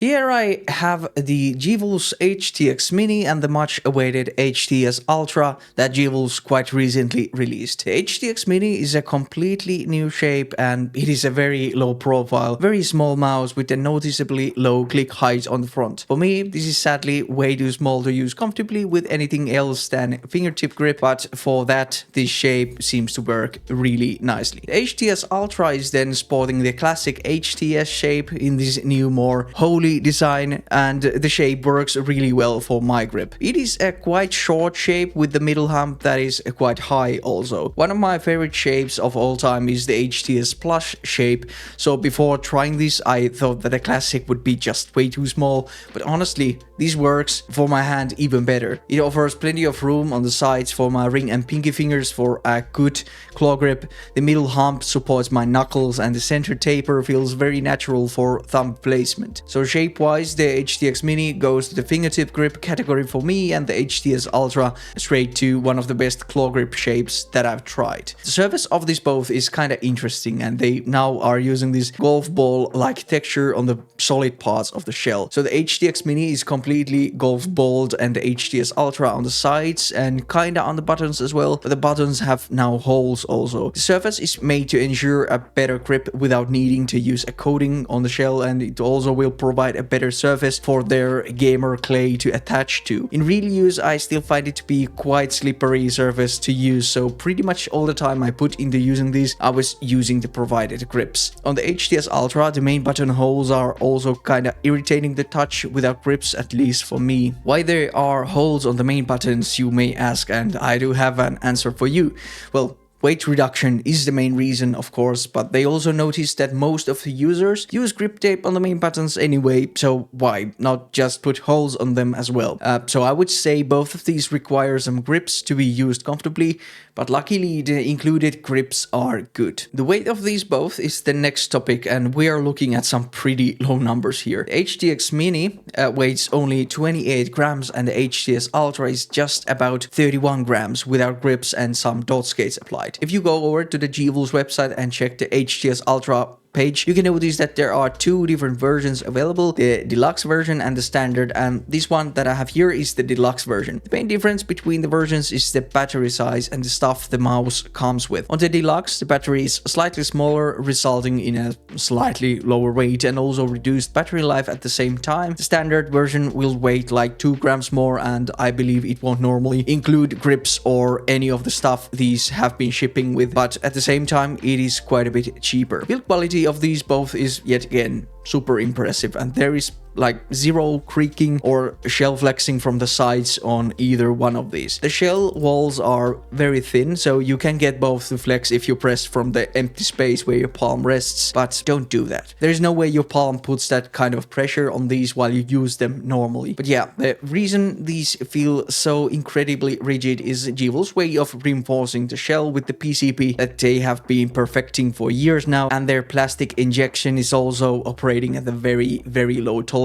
Here I have the JERRORR's HTX Mini and the much awaited HTS Ultra that JERRORR's quite recently released. The HTX Mini is a completely new shape and it is a very low profile, very small mouse with a noticeably low click height on the front. For me, this is sadly way too small to use comfortably with anything else than fingertip grip, but for that, this shape seems to work really nicely. The HTS Ultra is then sporting the classic HTS shape in this new, more holy design, and the shape works really well for my grip. It is a quite short shape with the middle hump that is quite high also. One of my favorite shapes of all time is the HTS Plus shape, so before trying this I thought that a classic would be just way too small, but honestly this works for my hand even better. It offers plenty of room on the sides for my ring and pinky fingers for a good claw grip. The middle hump supports my knuckles and the center taper feels very natural for thumb placement. So shape-wise, the HTX Mini goes to the fingertip grip category for me, and the HTS Ultra straight to one of the best claw grip shapes that I've tried. The surface of these both is kinda interesting, and they now are using this golf ball-like texture on the solid parts of the shell. So the HTX Mini is completely golf balled and the HTS Ultra on the sides and kinda on the buttons as well, but the buttons have now holes also. The surface is made to ensure a better grip without needing to use a coating on the shell, and it also will provide a better surface for their gamer clay to attach to. In real use, I still find it to be quite slippery surface to use, so pretty much all the time I put into using these, I was using the provided grips. On the HTS Ultra, the main button holes are also kinda irritating the touch without grips, at least for me. Why there are holes on the main buttons, you may ask, and I do have an answer for you. Well, weight reduction is the main reason, of course, but they also noticed that most of the users use grip tape on the main buttons anyway, so why not just put holes on them as well? So I would say both of these require some grips to be used comfortably, but luckily the included grips are good. The weight of these both is the next topic, and we are looking at some pretty low numbers here. The HTX Mini weighs only 28 grams and the HTS Ultra is just about 31 grams without grips and some dot skates applied. If you go over to the JERRORR's website and check the HTS Ultra page, you can notice that there are two different versions available, the Deluxe version and the standard, and this one that I have here is the Deluxe version. The main difference between the versions is the battery size and the stuff the mouse comes with. On the Deluxe, the battery is slightly smaller, resulting in a slightly lower weight and also reduced battery life at the same time. The standard version will weigh like 2 grams more, and I believe it won't normally include grips or any of the stuff these have been shipping with, but at the same time it is quite a bit cheaper. Build quality of these both is yet again super impressive, and there is like zero creaking or shell flexing from the sides on either one of these. The shell walls are very thin, so you can get both to flex if you press from the empty space where your palm rests, but don't do that. There's no way your palm puts that kind of pressure on these while you use them normally. But yeah, the reason these feel so incredibly rigid is JERRORR's way of reinforcing the shell with the PCB that they have been perfecting for years now, and their plastic injection is also operating at a very low tolerances.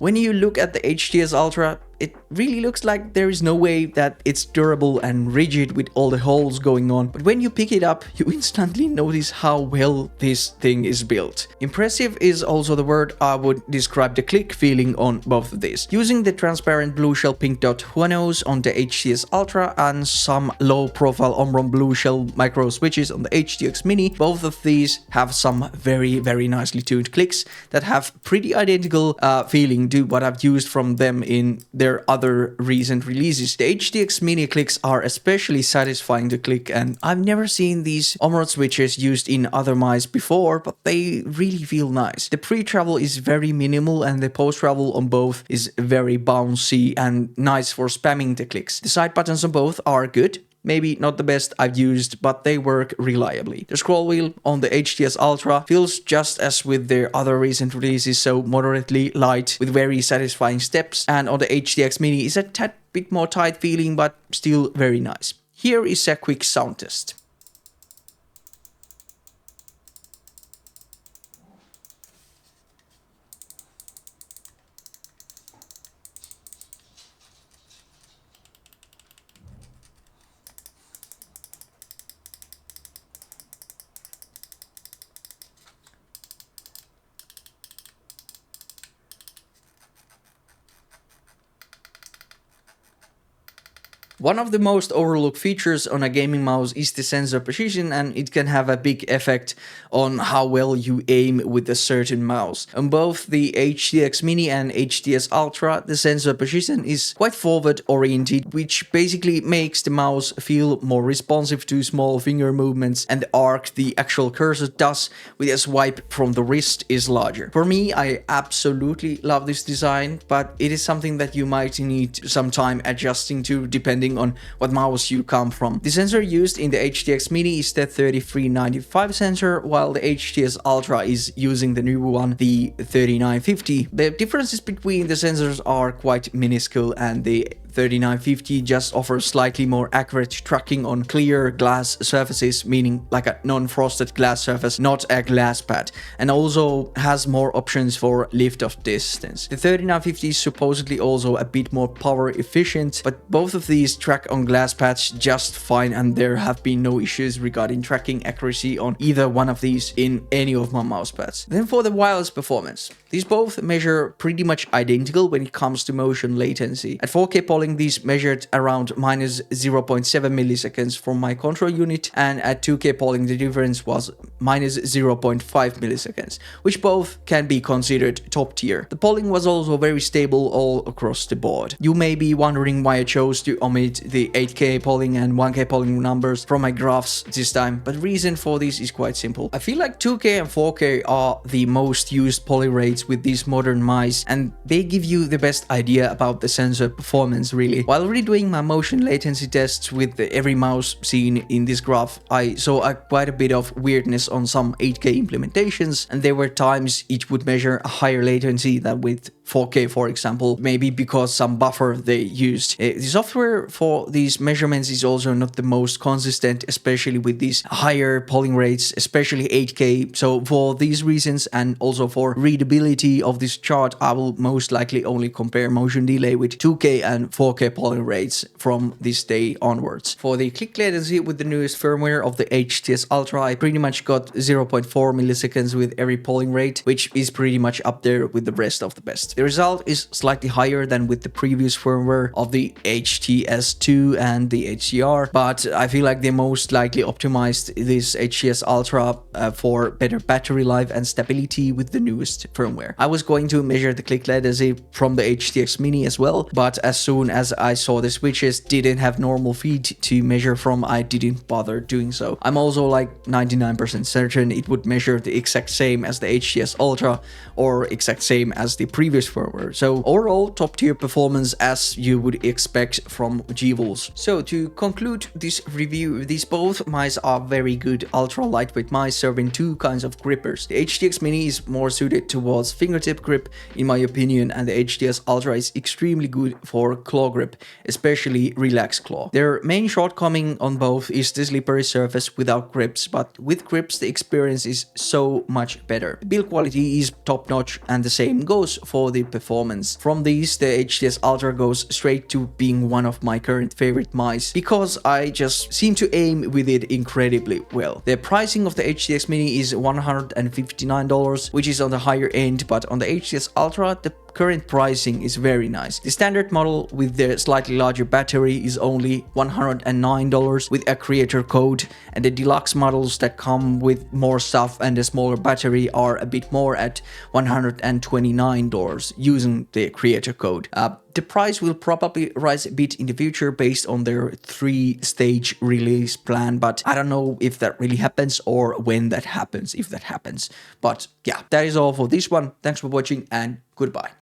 When you look at the HTS Ultra, it really looks like there is no way that it's durable and rigid with all the holes going on, but when you pick it up, you instantly notice how well this thing is built. Impressive is also the word I would describe the click feeling on both of these. Using the transparent blue shell pink dot Huanos on the HTS Ultra and some low profile Omron blue shell micro switches on the HTX Mini, both of these have some very nicely tuned clicks that have pretty identical feeling to what I've used from them in their other recent releases. The HTX Mini clicks are especially satisfying to click, and I've never seen these Omron switches used in other mice before, but they really feel nice. The pre-travel is very minimal and the post-travel on both is very bouncy and nice for spamming the clicks. The side buttons on both are good. Maybe not the best I've used, but they work reliably. The scroll wheel on the HTS Ultra feels just as with their other recent releases, so moderately light with very satisfying steps, and on the HTX Mini is a tad bit more tight feeling, but still very nice. Here is a quick sound test. One of the most overlooked features on a gaming mouse is the sensor precision, and it can have a big effect on how well you aim with a certain mouse. On both the HTX Mini and HTS Ultra, the sensor precision is quite forward oriented, which basically makes the mouse feel more responsive to small finger movements, and the arc the actual cursor does with a swipe from the wrist is larger. For me, I absolutely love this design, but it is something that you might need some time adjusting to depending on what mouse you come from. The sensor used in the HTX Mini is the 3395 sensor, while the HTS Ultra is using the new one, the 3950. The differences between the sensors are quite minuscule, and the 3950 just offers slightly more accurate tracking on clear glass surfaces, meaning like a non-frosted glass surface, not a glass pad, and also has more options for lift-off distance. The 3950 is supposedly also a bit more power efficient, but both of these track on glass pads just fine, and there have been no issues regarding tracking accuracy on either one of these in any of my mouse pads. Then for the wireless performance, these both measure pretty much identical when it comes to motion latency. At 4K polling, these measured around minus 0.7 milliseconds from my control unit, and at 2K polling the difference was minus 0.5 milliseconds, which both can be considered top tier. The polling was also very stable all across the board. You may be wondering why I chose to omit the 8K polling and 1K polling numbers from my graphs this time, but the reason for this is quite simple. I feel like 2K and 4K are the most used poly rates with these modern mice, and they give you the best idea about the sensor performance really. While redoing my motion latency tests with every mouse seen in this graph, I saw quite a bit of weirdness on some 8K implementations, and there were times it would measure a higher latency than with 4K, for example, maybe because some buffer they used. The software for these measurements is also not the most consistent, especially with these higher polling rates, especially 8K. So for these reasons, and also for readability of this chart, I will most likely only compare motion delay with 2K and 4K polling rates from this day onwards. For the click latency with the newest firmware of the HTS Ultra, I pretty much got 0.4 milliseconds with every polling rate, which is pretty much up there with the rest of the best. The result is slightly higher than with the previous firmware of the HTS2 and the HDR, but I feel like they most likely optimized this HTS Ultra for better battery life and stability with the newest firmware. I was going to measure the click latency from the HTX Mini as well, but as soon as I saw the switches didn't have normal feed to measure from, I didn't bother doing so. I'm also like 99% certain it would measure the exact same as the HTS Ultra or exact same as the previous firmware. So overall, top tier performance as you would expect from JERRORR. So to conclude this review, these both mice are very good ultra lightweight mice serving two kinds of grippers. The HTX Mini is more suited towards fingertip grip in my opinion, and the HTS Ultra is extremely good for claw grip, especially relaxed claw. Their main shortcoming on both is the slippery surface without grips, but with grips the experience is so much better. The build quality is top notch, and the same goes for the performance. From these, the HTS Ultra goes straight to being one of my current favorite mice, because I just seem to aim with it incredibly well. The pricing of the HTX Mini is $159, which is on the higher end, but on the HTS Ultra, the current pricing is very nice. The standard model with the slightly larger battery is only $109 with a creator code, and the deluxe models that come with more stuff and a smaller battery are a bit more at $129 using the creator code. The price will probably rise a bit in the future based on their 3-stage release plan, but I don't know if that really happens or when that happens, if that happens. But yeah, that is all for this one. Thanks for watching and goodbye.